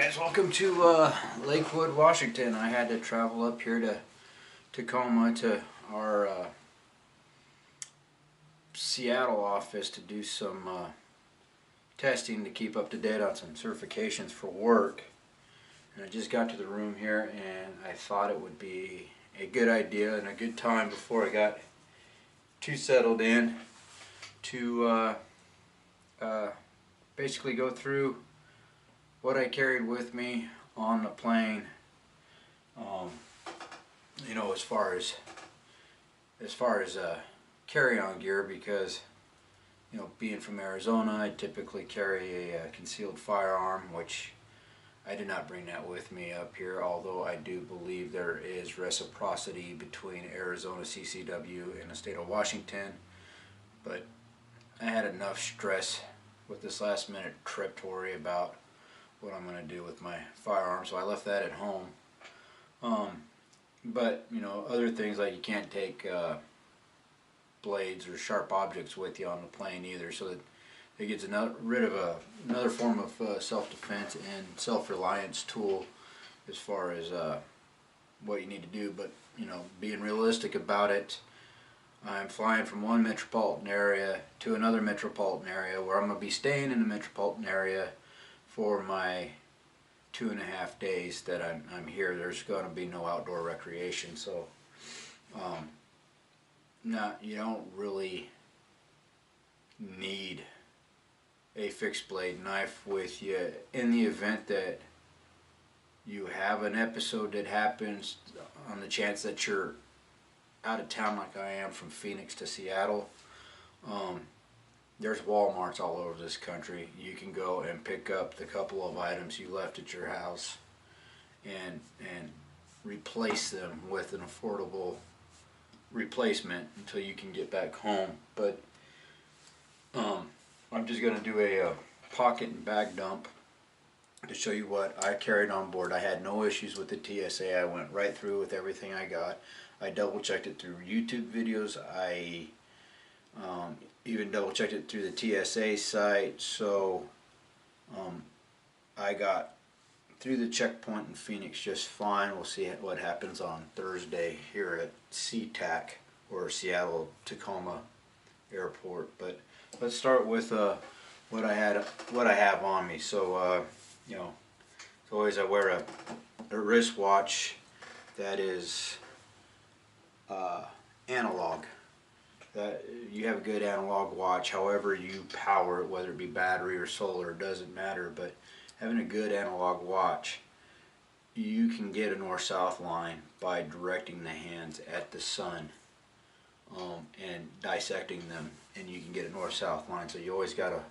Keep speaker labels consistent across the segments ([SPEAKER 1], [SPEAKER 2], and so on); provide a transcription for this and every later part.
[SPEAKER 1] Guys, welcome to Lakewood, Washington. I had to travel up here to Tacoma to our Seattle office to do some testing to keep up to date on some certifications for work. And I just got to the room here and I thought it would be a good idea and a good time before I got too settled in to basically go through what I carried with me on the plane, you know, as far as carry-on gear, because, you know, being from Arizona, I typically carry a concealed firearm, which I did not bring that with me up here, although I do believe there is reciprocity between Arizona CCW and the state of Washington. But I had enough stress with this last minute trip to worry about what I'm going to do with my firearm, so I left that at home. But you know, other things like you can't take blades or sharp objects with you on the plane either, so that it gets rid of another form of self-defense and self-reliance tool as far as what you need to do. But you know, being realistic about it, I'm flying from one metropolitan area to another metropolitan area where I'm going to be staying in the metropolitan area for my 2.5 days that I'm here. There's going to be no outdoor recreation, so you don't really need a fixed blade knife with you in the event that you have an episode that happens on the chance that you're out of town like I am from Phoenix to Seattle. There's Walmarts all over this country. You can go and pick up the couple of items you left at your house and replace them with an affordable replacement until you can get back home. But I'm just going to do a pocket and bag dump to show you what I carried on board. I had no issues with the TSA. I went right through with everything I got. I double checked it through YouTube videos. I even double checked it through the TSA site, so I got through the checkpoint in Phoenix just fine. We'll see what happens on Thursday here at SeaTac, or Seattle Tacoma Airport. But let's start with what I have on me. So you know, as always, I wear a wristwatch that is analog. That you have a good analog watch, however you power it, whether it be battery or solar, it doesn't matter. But having a good analog watch, you can get a north-south line by directing the hands at the sun and dissecting them, and you can get a north-south line. So you always got a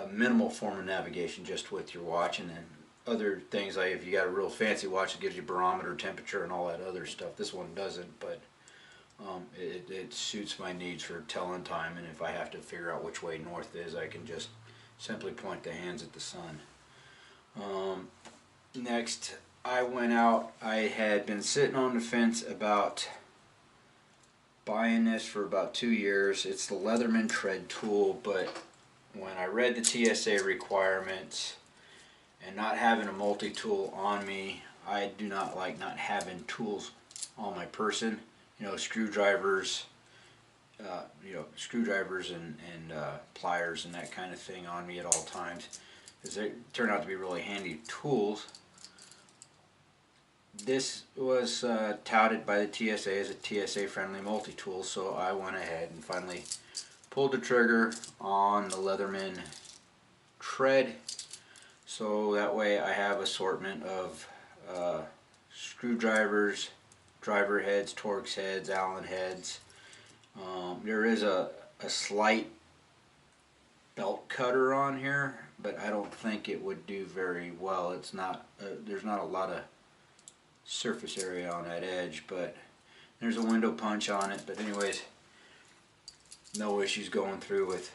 [SPEAKER 1] minimal form of navigation just with your watch. And then other things, like if you got a real fancy watch that gives you barometer, temperature, and all that other stuff. This one doesn't, but it suits my needs for telling time, and if I have to figure out which way north is, I can just simply point the hands at the sun. Next, I went out. I had been sitting on the fence about buying this for about 2 years. It's the Leatherman tread tool, but when I read the TSA requirements and not having a multi-tool on me, I do not like not having tools on my person. You know, screwdrivers, and pliers and that kind of thing on me at all times, because they turn out to be really handy tools. This was touted by the TSA as a TSA-friendly multi-tool, so I went ahead and finally pulled the trigger on the Leatherman tread, so that way I have assortment of screwdrivers, driver heads, Torx heads, Allen heads. There is a slight belt cutter on here, but I don't think it would do very well. It's not there's not a lot of surface area on that edge, but there's a window punch on it. But anyways, no issues going through with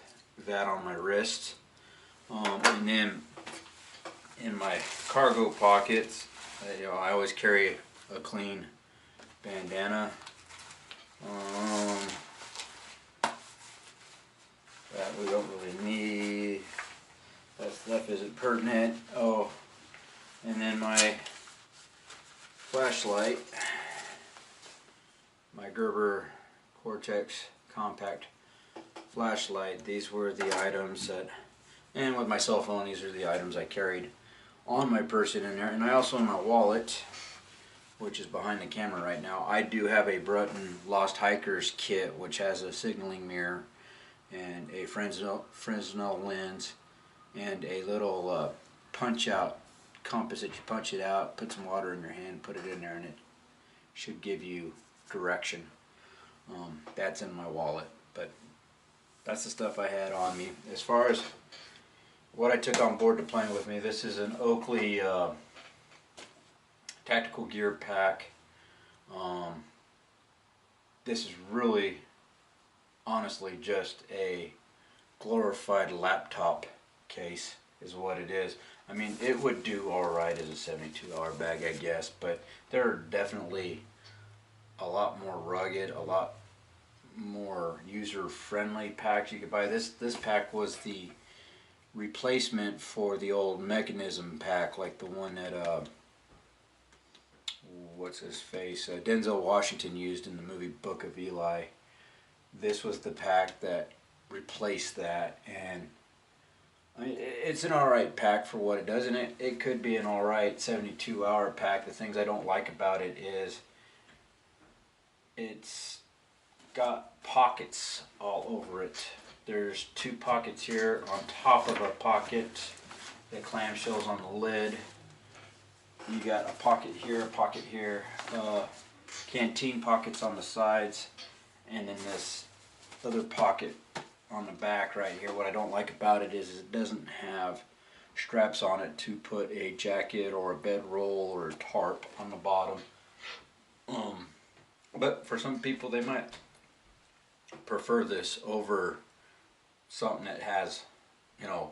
[SPEAKER 1] that on my wrist. And then in my cargo pockets, you know, I always carry a clean bandana. That we don't really need. That stuff isn't pertinent. Oh, flashlight, my Gerber Cortex compact flashlight. These were the items that, and with my cell phone, these are the items I carried on my person in there. And I also, in my wallet, which is behind the camera right now, I do have a Brutton Lost Hikers kit, which has a signaling mirror and a Fresnel lens and a little punch-out compass that you punch it out, put some water in your hand, put it in there, and it should give you direction. That's in my wallet, but that's the stuff I had on me. As far as what I took on board to plane with me, this is an Oakley tactical gear pack. This is really, honestly, just a glorified laptop case is what it is. I mean, it would do alright as a $72 bag, I guess, but there are definitely a lot more rugged, a lot more user-friendly packs you could buy. This pack was the replacement for the old mechanism pack, like the one that what's his face, Denzel Washington used in the movie Book of Eli. This was the pack that replaced that, and I mean, it's an alright pack for what it does, and it could be an alright 72-hour pack. The things I don't like about it is it's got pockets all over it. There's two pockets here on top of a pocket, the clamshells on the lid. You got a pocket here, canteen pockets on the sides, and then this other pocket on the back right here. What I don't like about it is it doesn't have straps on it to put a jacket or a bedroll or a tarp on the bottom. But for some people, they might prefer this over something that has, you know,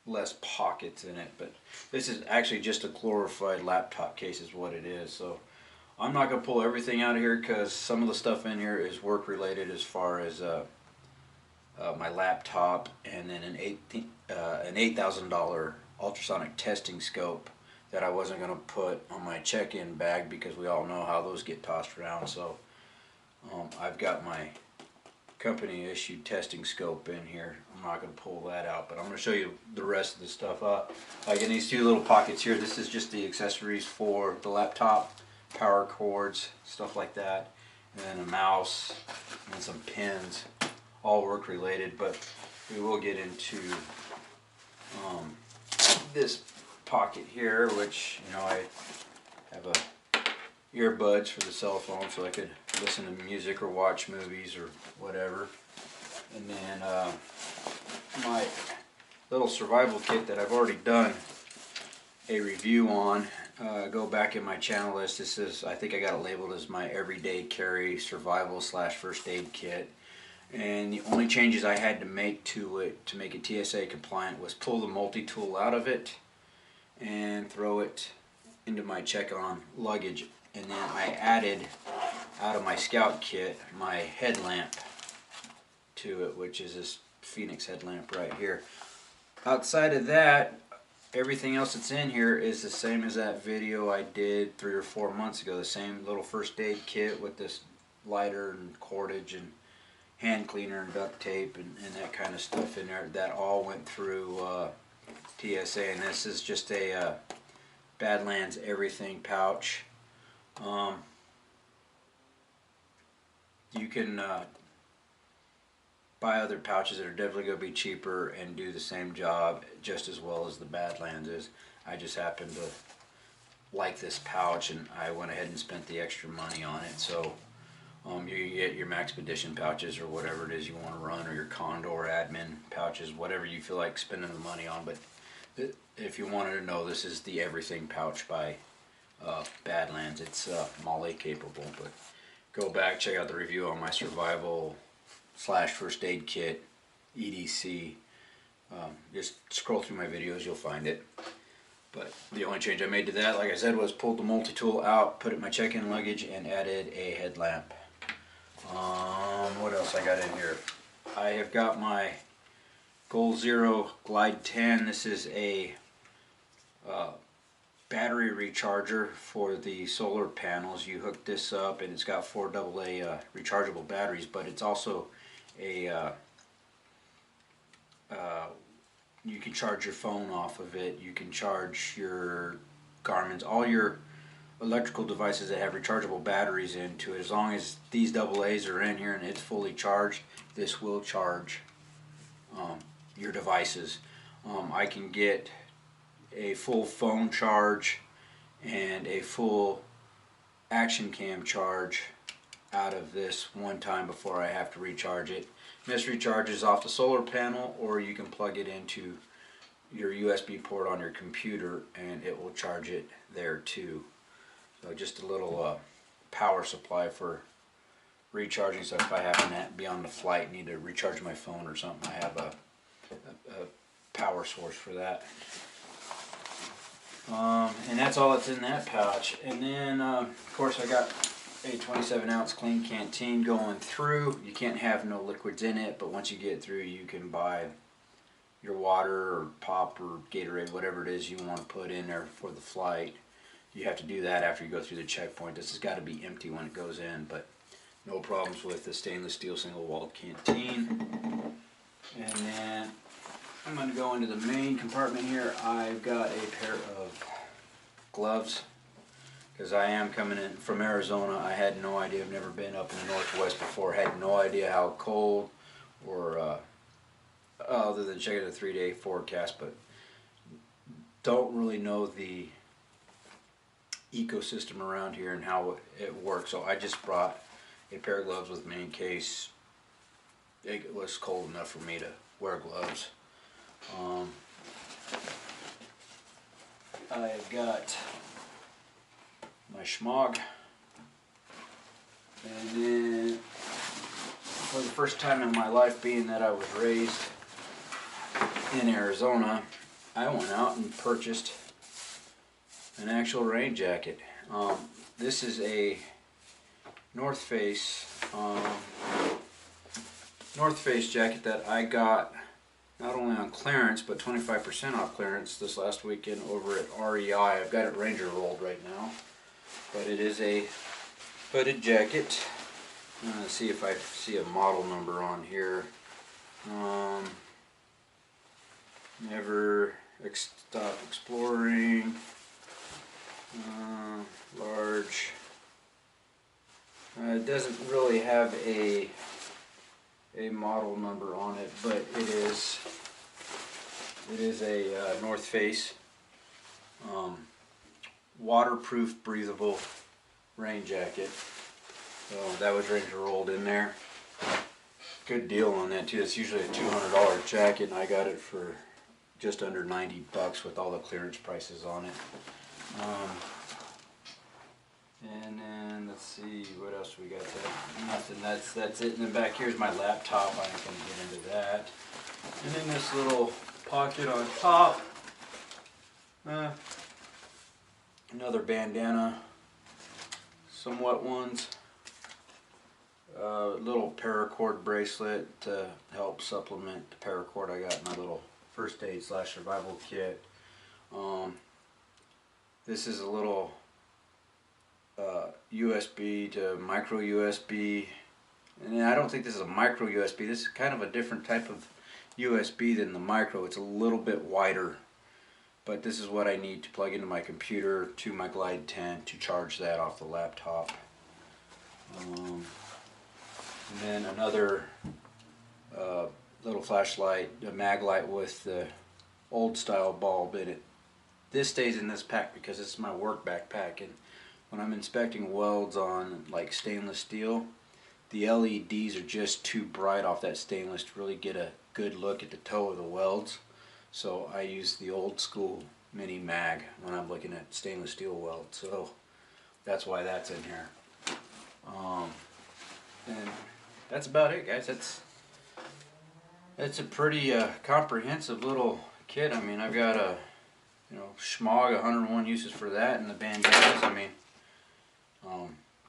[SPEAKER 1] less pockets in it. But this is actually just a glorified laptop case is what it is. So I'm not going to pull everything out of here because some of the stuff in here is work related, as far as my laptop, and then an $8,000 ultrasonic testing scope that I wasn't going to put on my check-in bag because we all know how those get tossed around. So I've got my company issued testing scope in here. I'm not going to pull that out, but I'm going to show you the rest of the stuff. Like in these two little pockets here, this is just the accessories for the laptop, power cords, stuff like that, and then a mouse and some pins, all work related. But we will get into this pocket here, which, you know, I have earbuds for the cell phone so I could listen to music or watch movies or whatever. And then my little survival kit that I've already done a review on. Go back in my channel list. This is, I think I got it labeled as my everyday carry survival / first aid kit. And the only changes I had to make to it to make it TSA compliant was pull the multi-tool out of it and throw it into my check-on luggage. And then I added, out of my scout kit, my headlamp to it, which is this Phoenix headlamp right here. Outside of that, everything else that's in here is the same as that video I did 3 or 4 months ago. The same little first aid kit with this lighter and cordage and hand cleaner and duct tape and that kind of stuff in there. That all went through TSA, and this is just a Badlands Everything pouch. You can buy other pouches that are definitely going to be cheaper and do the same job just as well as the Badlands is. I just happen to like this pouch, and I went ahead and spent the extra money on it. So you get your Maxpedition pouches or whatever it is you want to run, or your Condor admin pouches, whatever you feel like spending the money on. But if you wanted to know, this is the Everything pouch by Badlands. It's MOLLE capable. But go back, check out the review on my survival / first aid kit EDC. Just scroll through my videos, you'll find it. But the only change I made to that, like I said, was pulled the multi-tool out, put it in my check-in luggage, and added a headlamp. What else I got in here? I have got my Goal Zero Glide 10. This is a battery recharger for the solar panels. You hook this up and it's got 4 AA rechargeable batteries, but it's also a you can charge your phone off of it, you can charge your Garmin's, all your electrical devices that have rechargeable batteries into it. As long as these AA's are in here and it's fully charged, this will charge your devices. I can get a full phone charge and a full action cam charge out of this one time before I have to recharge it. This recharges off the solar panel, or you can plug it into your USB port on your computer and it will charge it there too. So just a little power supply for recharging. So if I happen to be on the flight and need to recharge my phone or something, I have a power source for that. And that's all that's in that pouch. And then of course I got a 27-ounce clean canteen going through. You can't have no liquids in it, but once you get through you can buy your water or pop or Gatorade, whatever it is you want to put in there for the flight. You have to do that after you go through the checkpoint. This has got to be empty when it goes in, but no problems with the stainless steel single-walled canteen. And then I'm going to go into the main compartment here. I've got a pair of gloves because I am coming in from Arizona. I had no idea. I've never been up in the Northwest before. Had no idea how cold or other than checking the 3-day forecast, but don't really know the ecosystem around here and how it works. So I just brought a pair of gloves with me in case it was cold enough for me to wear gloves. I've got my schmog, and then for the first time in my life, being that I was raised in Arizona, I went out and purchased an actual rain jacket. This is a North Face jacket that I got not only on clearance but 25% off clearance this last weekend over at REI. I've got it Ranger rolled right now, but it is a hooded jacket. I'm going to see if I see a model number on here. Never Stop Exploring, large. It doesn't really have a model number on it, but it is a North Face waterproof, breathable rain jacket. So that was Ranger rolled in there. Good deal on that too. It's usually a $200 jacket, and I got it for just under 90 bucks with all the clearance prices on it. And then let's see, what else we got there? Nothing. That's it. And then back here's my laptop. I ain't gonna get into that. And then this little pocket on top. Another bandana. Some wet ones. Little paracord bracelet to help supplement the paracord I got in my little first aid / survival kit. This is a little USB to micro USB, and I don't think this is a micro USB. This is kind of a different type of USB than the micro. It's a little bit wider, but this is what I need to plug into my computer to my Glide 10 to charge that off the laptop. And then another little flashlight, a mag light with the old style bulb in it. This stays in this pack because it's my work backpack, and when I'm inspecting welds on like stainless steel, the LEDs are just too bright off that stainless to really get a good look at the toe of the welds. So I use the old school mini mag when I'm looking at stainless steel welds. So that's why that's in here. And that's about it, guys. That's a pretty comprehensive little kit. I mean, I've got a schmog, 101 uses for that, and the bandanas. I mean,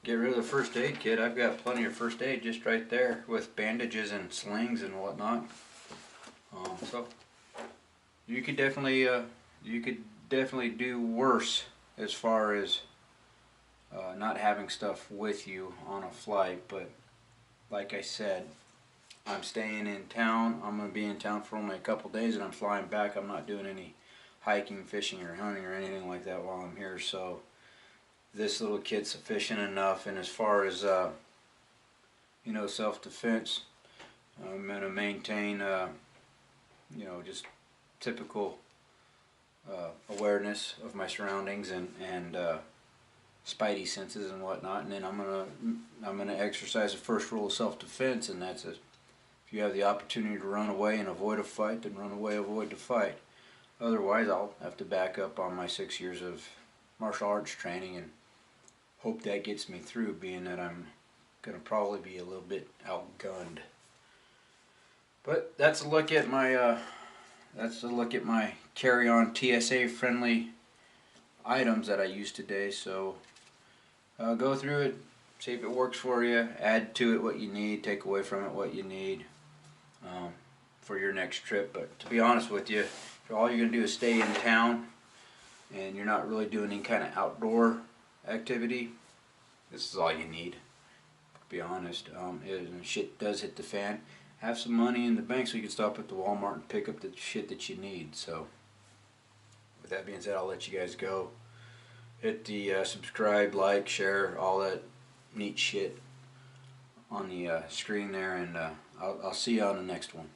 [SPEAKER 1] get rid of the first aid kit. I've got plenty of first aid just right there with bandages and slings and whatnot. So you could definitely do worse as far as not having stuff with you on a flight, but like I said, I'm staying in town. I'm going to be in town for only a couple days, and I'm flying back. I'm not doing any hiking, fishing, or hunting or anything like that while I'm here, so this little kit's sufficient enough. And as far as self-defense, I'm going to maintain just typical awareness of my surroundings and spidey senses and whatnot. And then I'm gonna exercise the first rule of self-defense, and that's it. If you have the opportunity to run away and avoid a fight, then run away, avoid the fight. Otherwise, I'll have to back up on my 6 years of martial arts training and hope that gets me through, being that I'm gonna probably be a little bit outgunned. But that's a look at my carry-on TSA friendly items that I used today. So go through it, see if it works for you, add to it what you need, take away from it what you need for your next trip. But to be honest with you, if all you're going to do is stay in town and you're not really doing any kind of outdoor activity, this is all you need, to be honest. And shit does hit the fan. Have some money in the bank so you can stop at the Walmart and pick up the shit that you need. So with that being said, I'll let you guys go. Hit the subscribe, like, share, all that neat shit on the screen there, and I'll see you on the next one.